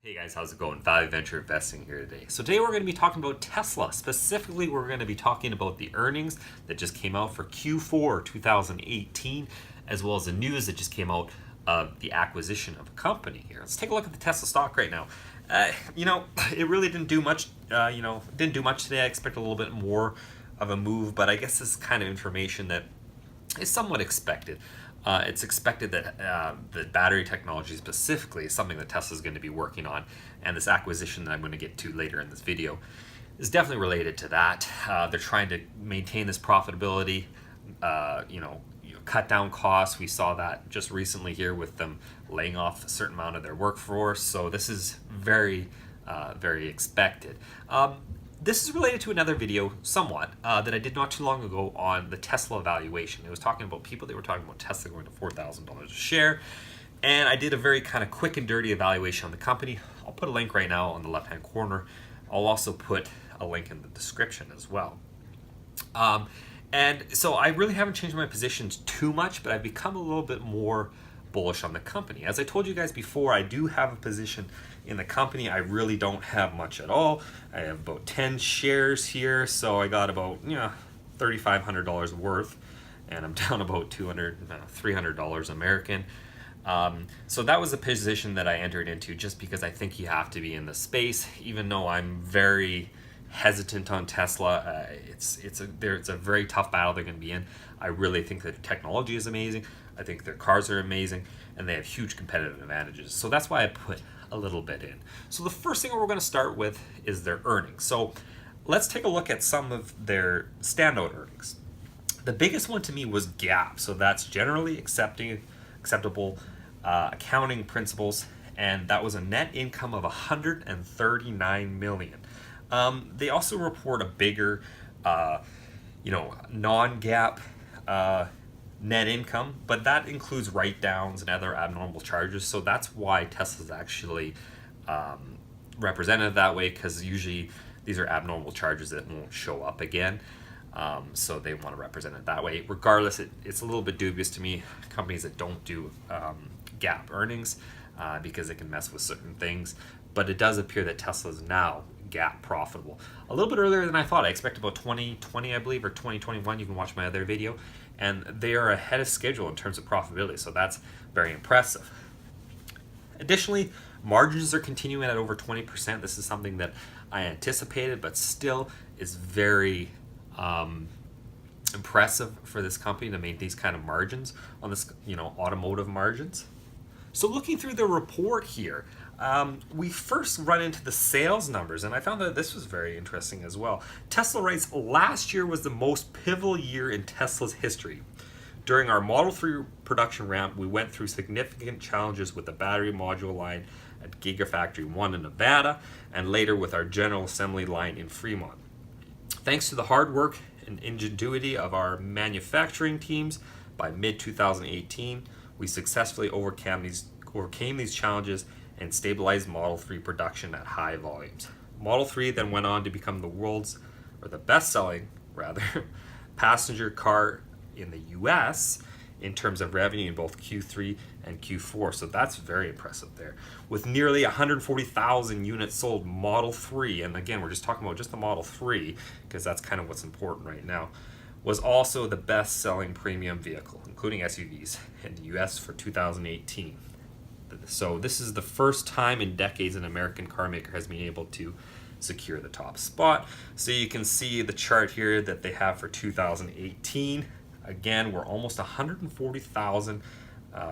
Hey guys, how's it going? Value Venture Investing here today. So today we're going to be talking about Tesla. Specifically, we're going to be talking about the earnings that just came out for Q4 2018, as well as the news that just came out of the acquisition of a company here. Let's take a look at the Tesla stock right now. It really didn't do much. Didn't do much today. I expect a little bit more of a move, but I guess this is kind of information that is somewhat expected. It's expected that the battery technology specifically is something that Tesla is going to be working on, and this acquisition that I'm going to get to later in this video is definitely related to that. They're trying to maintain this profitability, cut down costs. We saw that just recently here with them laying off a certain amount of their workforce. So this is very, very expected. This is related to another video somewhat that I did not too long ago on the Tesla valuation. It was talking about people that were talking about Tesla going to $4,000 a share. And I did a very kind of quick and dirty evaluation on the company. I'll put a link right now on the left-hand corner. I'll also put a link in the description as well. And so I really haven't changed my positions too much, but I've become a little bit more bullish on the company. As I told you guys before, I do have a position in the company. I really don't have much at all. I have about 10 shares here, so I got about $3,500 worth, and I'm down about $300 American. So that was a position that I entered into just because I think you have to be in the space, even though I'm very hesitant on Tesla. It's a very tough battle they're going to be in. I really think that technology is amazing. I think their cars are amazing, and they have huge competitive advantages. So that's why I put a little bit in. So the first thing we're going to start with is their earnings. So let's take a look at some of their standout earnings. The biggest one to me was GAAP. So that's generally acceptable accounting principles, and that was a net income of $139 million. They also report a bigger, non-GAAP net income, but that includes write-downs and other abnormal charges. So that's why Tesla's actually represented that way, because usually these are abnormal charges that won't show up again. So they want to represent it that way. Regardless, it's a little bit dubious to me, companies that don't do GAAP earnings, because it can mess with certain things. But it does appear that Tesla is now GAAP profitable. A little bit earlier than I thought. I expect about 2020, I believe, or 2021. You can watch my other video. And they are ahead of schedule in terms of profitability. So that's very impressive. Additionally, margins are continuing at over 20%. This is something that I anticipated, but still is very impressive for this company to make these kind of margins on this, automotive margins. So looking through the report here, we first run into the sales numbers, and I found that this was very interesting as well. Tesla writes, last year was the most pivotal year in Tesla's history. During our Model 3 production ramp, we went through significant challenges with the battery module line at Gigafactory 1 in Nevada, and later with our general assembly line in Fremont. Thanks to the hard work and ingenuity of our manufacturing teams, by mid-2018, we successfully overcame these challenges and stabilized Model 3 production at high volumes. Model 3 then went on to become the best-selling, passenger car in the US in terms of revenue in both Q3 and Q4. So that's very impressive there. With nearly 140,000 units sold, Model 3, and again, we're just talking about just the Model 3, because that's kind of what's important right now, was also the best-selling premium vehicle, including SUVs, in the US for 2018. So this is the first time in decades an American car maker has been able to secure the top spot. So you can see the chart here that they have for 2018. Again, we're almost 140,000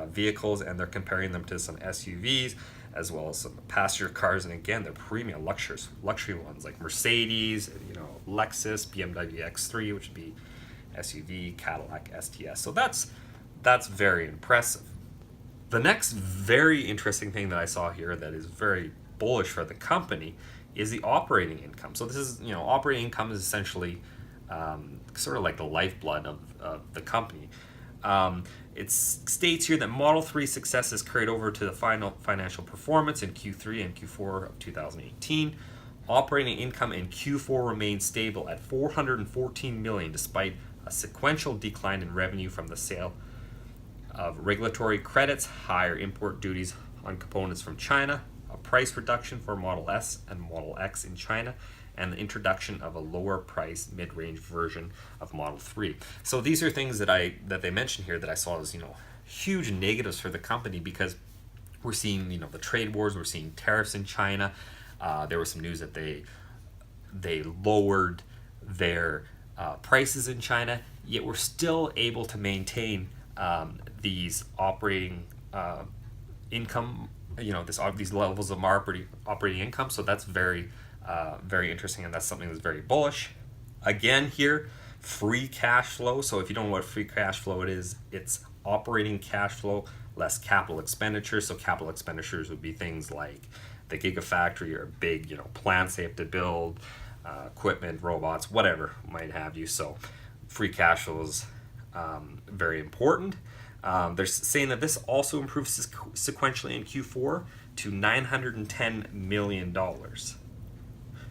vehicles, and they're comparing them to some SUVs as well as some passenger cars. And again, they're premium luxury ones like Mercedes, Lexus, BMW X3, which would be SUV, Cadillac STS. So that's very impressive. The next very interesting thing that I saw here that is very bullish for the company is the operating income. So this is, operating income is essentially sort of like the lifeblood of the company. It states here that Model 3 success is carried over to the final financial performance in Q3 and Q4 of 2018. Operating income in Q4 remained stable at $414 million, despite a sequential decline in revenue from the sale of regulatory credits, higher import duties on components from China, a price reduction for Model S and Model X in China, and the introduction of a lower price mid-range version of Model 3. So these are things that they mentioned here that I saw as, huge negatives for the company, because we're seeing, the trade wars, we're seeing tariffs in China. There was some news that they lowered their prices in China, yet we're still able to maintain these operating income, these levels of operating income. So that's very interesting, and that's something that's very bullish. Again, here, free cash flow. So if you don't know what free cash flow it is, it's operating cash flow less capital expenditures. So capital expenditures would be things like the Gigafactory or big, plants they have to build, equipment, robots, whatever might have you. So free cash flow is very important. They're saying that this also improves sequentially in Q4 to $910 million.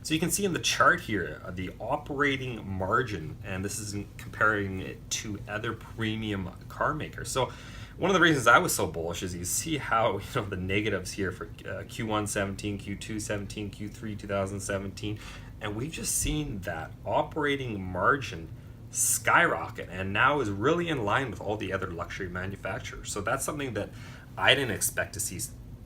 So you can see in the chart here the operating margin, and this is comparing it to other premium car makers. So one of the reasons I was so bullish is you see how the negatives here for Q1 17, Q2 17, Q3 2017, and we've just seen that operating margin skyrocket, and now is really in line with all the other luxury manufacturers. So that's something that I didn't expect to see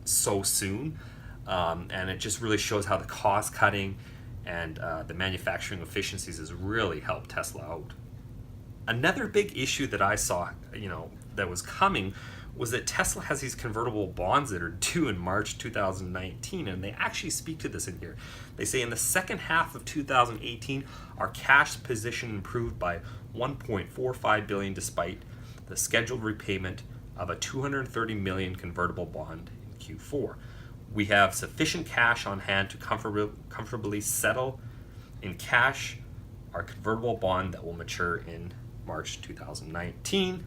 so soon, and it just really shows how the cost cutting and the manufacturing efficiencies has really helped Tesla out. Another big issue that I saw, that was coming, was that Tesla has these convertible bonds that are due in March 2019, and they actually speak to this in here. They say in the second half of 2018, our cash position improved by $1.45 billion despite the scheduled repayment of a $230 million convertible bond in Q4. We have sufficient cash on hand to comfortably settle in cash our convertible bond that will mature in March 2019.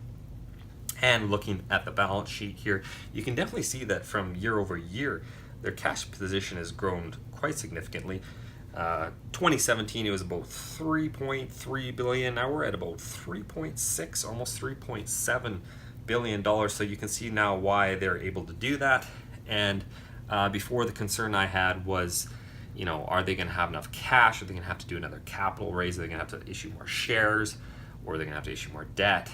And looking at the balance sheet here, you can definitely see that from year over year, their cash position has grown quite significantly. 2017, it was about $3.3 billion. Now we're at about 3.6, almost $3.7 billion. So you can see now why they're able to do that. And before, the concern I had was, are they going to have enough cash? Are they going to have to do another capital raise? Are they going to have to issue more shares? Or are they going to have to issue more debt?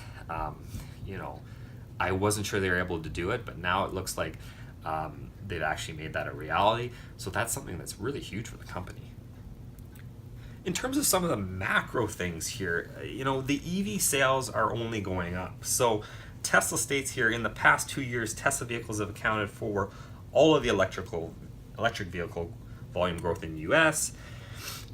I wasn't sure they were able to do it, but now it looks like they've actually made that a reality. So that's something that's really huge for the company. In terms of some of the macro things here, the EV sales are only going up. So Tesla states here, in the past 2 years, Tesla vehicles have accounted for all of the electric vehicle volume growth in the US.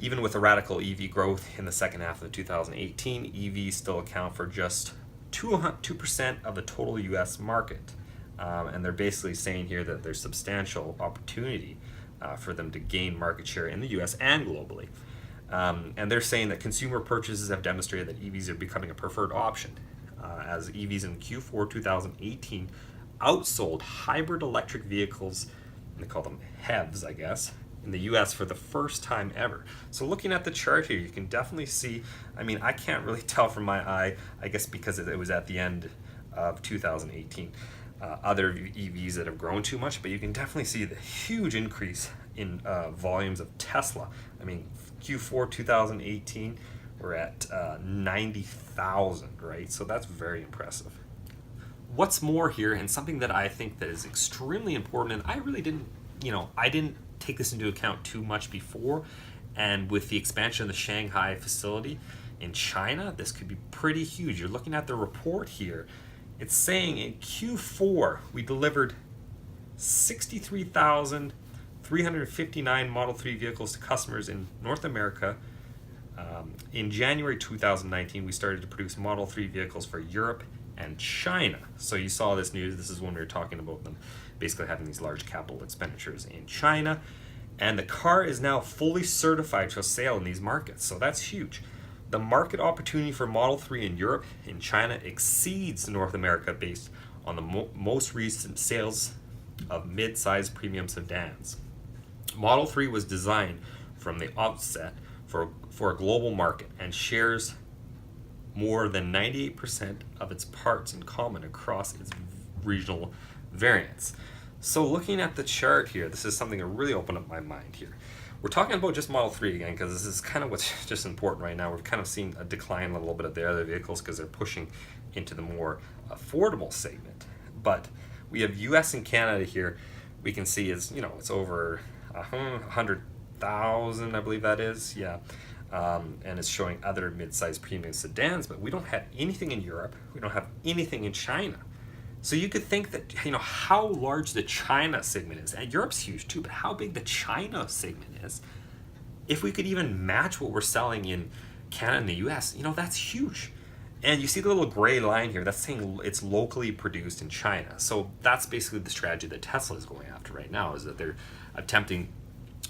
Even with the radical EV growth in the second half of 2018, EVs still account for just 2% of the total US market. And they're basically saying here that there's substantial opportunity for them to gain market share in the US and globally. And they're saying that consumer purchases have demonstrated that EVs are becoming a preferred option, as EVs in Q4 2018 outsold hybrid electric vehicles, and they call them HEVs, I guess, in the US for the first time ever. So looking at the chart here, you can definitely see, I can't really tell from my eye, I guess because it was at the end of 2018, other EVs that have grown too much, but you can definitely see the huge increase in volumes of Tesla. Q4 2018, we're at 90,000, right? So that's very impressive. What's more here, and something that I think that is extremely important, and I really didn't, I didn't take this into account too much before, and with the expansion of the Shanghai facility in China, this could be pretty huge. You're looking at the report here. It's saying in Q4, we delivered 63,359 Model 3 vehicles to customers in North America. In January 2019, we started to produce Model 3 vehicles for Europe and China. So you saw this news. This is when we were talking about them basically having these large capital expenditures in China. And the car is now fully certified to sale in these markets. So that's huge. The market opportunity for Model 3 in Europe and China exceeds North America based on the most recent sales of mid-sized premium sedans. Model 3 was designed from the outset for a global market and shares more than 98% of its parts in common across its regional variants. So looking at the chart here, this is something that really opened up my mind here. We're talking about just Model 3 again because this is kind of what's just important right now. We've kind of seen a decline a little bit of the other vehicles because they're pushing into the more affordable segment. But we have US and Canada here. We can see is, it's over 100,000, I believe that is. Yeah. And it's showing other mid-sized premium sedans, but we don't have anything in Europe. We don't have anything in China. So you could think that, how large the China segment is, and Europe's huge too, but how big the China segment is, if we could even match what we're selling in Canada and the US, that's huge. And you see the little gray line here, that's saying it's locally produced in China. So that's basically the strategy that Tesla is going after right now, is that they're attempting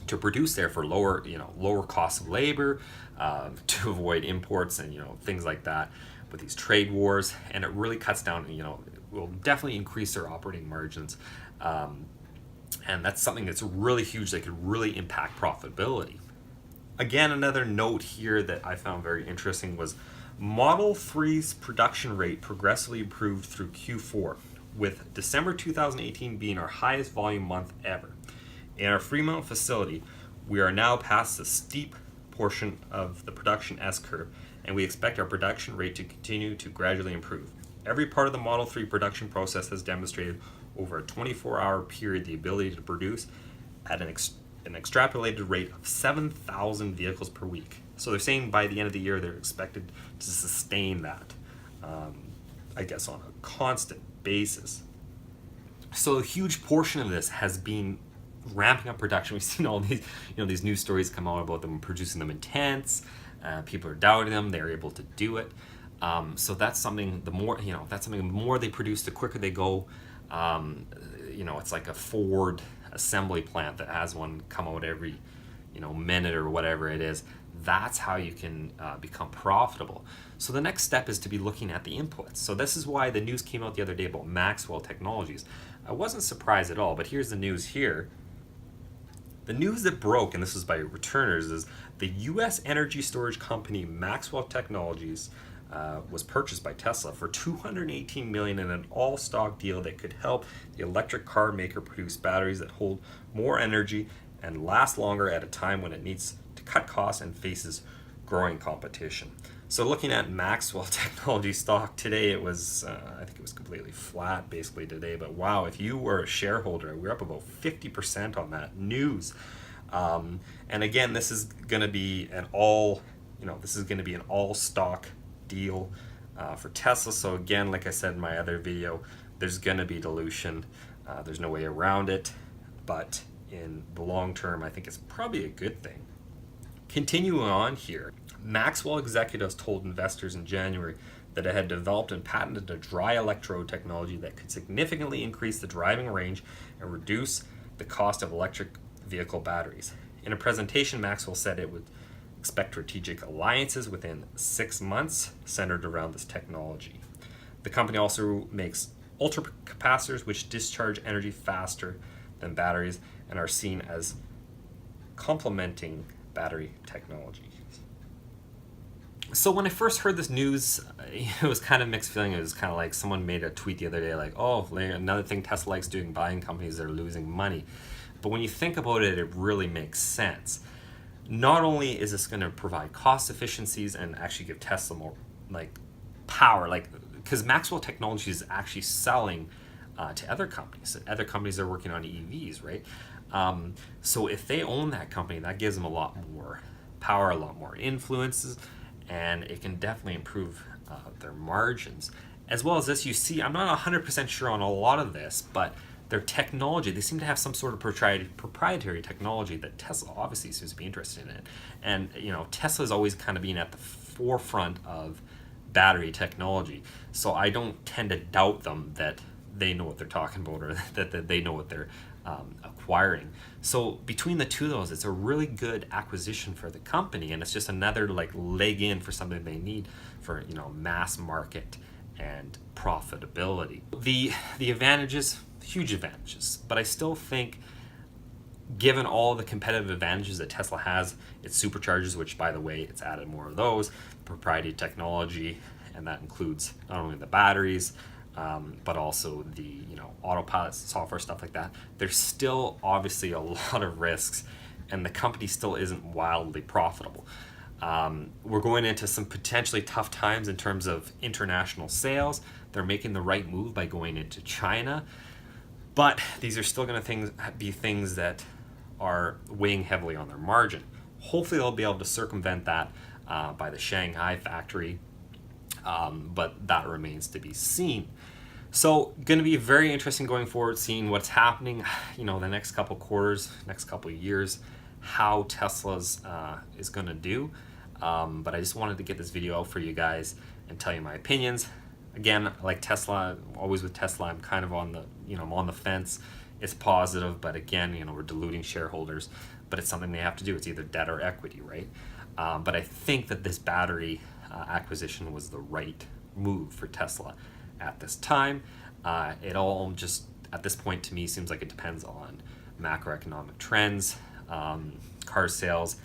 to produce there for lower cost of labor, to avoid imports and, things like that with these trade wars. And it really cuts down, will definitely increase their operating margins. And that's something that's really huge that could really impact profitability. Again, another note here that I found very interesting was Model 3's production rate progressively improved through Q4, with December 2018 being our highest volume month ever. In our Fremont facility, we are now past the steep portion of the production S-curve, and we expect our production rate to continue to gradually improve. Every part of the Model 3 production process has demonstrated over a 24-hour period the ability to produce at an extrapolated rate of 7,000 vehicles per week. So they're saying by the end of the year they're expected to sustain that, I guess, on a constant basis. So a huge portion of this has been ramping up production. We've seen all these, these news stories come out about them producing them in tents. People are doubting them. They're able to do it. So that's something. The more they produce, the quicker they go. It's like a Ford assembly plant that has one come out every, minute or whatever it is. That's how you can become profitable. So the next step is to be looking at the inputs. So this is why the news came out the other day about Maxwell Technologies. I wasn't surprised at all, but here's the news here. The news that broke, and this is by returners, is the U.S. energy storage company Maxwell Technologies was purchased by Tesla for $218 million in an all-stock deal that could help the electric car maker produce batteries that hold more energy and last longer at a time when it needs to cut costs and faces growing competition. So looking at Maxwell Technology stock today, it was, I think it was completely flat basically today, but wow, if you were a shareholder, we're up about 50% on that news. And again, this is going to be an all stock deal for Tesla. So again, like I said in my other video, there's going to be dilution. There's no way around it, but in the long term, I think it's probably a good thing. Continuing on here, Maxwell executives told investors in January that it had developed and patented a dry electrode technology that could significantly increase the driving range and reduce the cost of electric vehicle batteries. In a presentation, Maxwell said it would expect strategic alliances within 6 months centered around this technology. The company also makes ultracapacitors which discharge energy faster than batteries and are seen as complementing battery technology. So when I first heard this news, it was kind of mixed feeling. It was kind of like someone made a tweet the other day like, oh, another thing Tesla likes doing, buying companies that are losing money. But when you think about it, it really makes sense. Not only is this going to provide cost efficiencies and actually give Tesla more power, because Maxwell Technology is actually selling to other companies. Other companies are working on EVs, right? So if they own that company, that gives them a lot more power, a lot more influences, and it can definitely improve their margins. As well as this, you see, I'm not 100% sure on a lot of this, but their technology, they seem to have some sort of proprietary technology that Tesla obviously seems to be interested in. And, Tesla's always kind of been at the forefront of battery technology. So I don't tend to doubt them that they know what they're talking about or that they know what they're acquiring. So between the two of those, it's a really good acquisition for the company, and it's just another leg in for something they need for mass market and profitability. The advantages, huge advantages, but I still think given all the competitive advantages that Tesla has, its superchargers, which by the way, it's added more of those, proprietary technology, and that includes not only the batteries, but also the autopilot software, stuff like that. There's still obviously a lot of risks, and the company still isn't wildly profitable. We're going into some potentially tough times in terms of international sales. They're making the right move by going into China, but these are still going to be things that are weighing heavily on their margin. Hopefully they'll be able to circumvent that by the Shanghai factory, but that remains to be seen. So going to be very interesting going forward, seeing what's happening, the next couple quarters, next couple years, how Tesla's is going to do. But I just wanted to get this video out for you guys and tell you my opinions. Again, like Tesla, always with Tesla, I'm kind of on the, I'm on the fence. It's positive, but again, we're diluting shareholders, but it's something they have to do. It's either debt or equity, right? But I think that this battery acquisition was the right move for Tesla at this time. It all just, at this point, to me, seems like it depends on macroeconomic trends, car sales,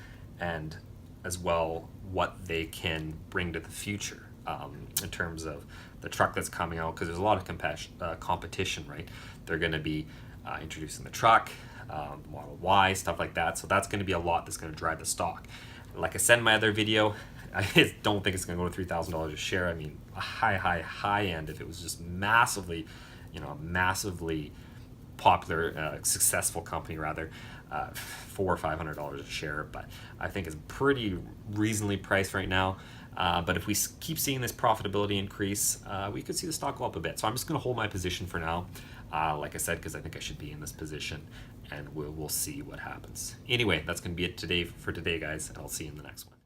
and as well what they can bring to the future in terms of the truck that's coming out, because there's a lot of competition, right? They're going to be introducing the truck, Model Y, stuff like that. So that's going to be a lot that's going to drive the stock. Like I said in my other video, I don't think it's going to go to $3,000 a share. I mean, a high end, if it was just massively, massively popular, successful company rather, $400 or $500 a share. But I think it's pretty reasonably priced right now. But if we keep seeing this profitability increase, we could see the stock go up a bit. So I'm just going to hold my position for now, like I said, because I think I should be in this position, and we'll see what happens. Anyway, that's going to be it for today, guys. I'll see you in the next one.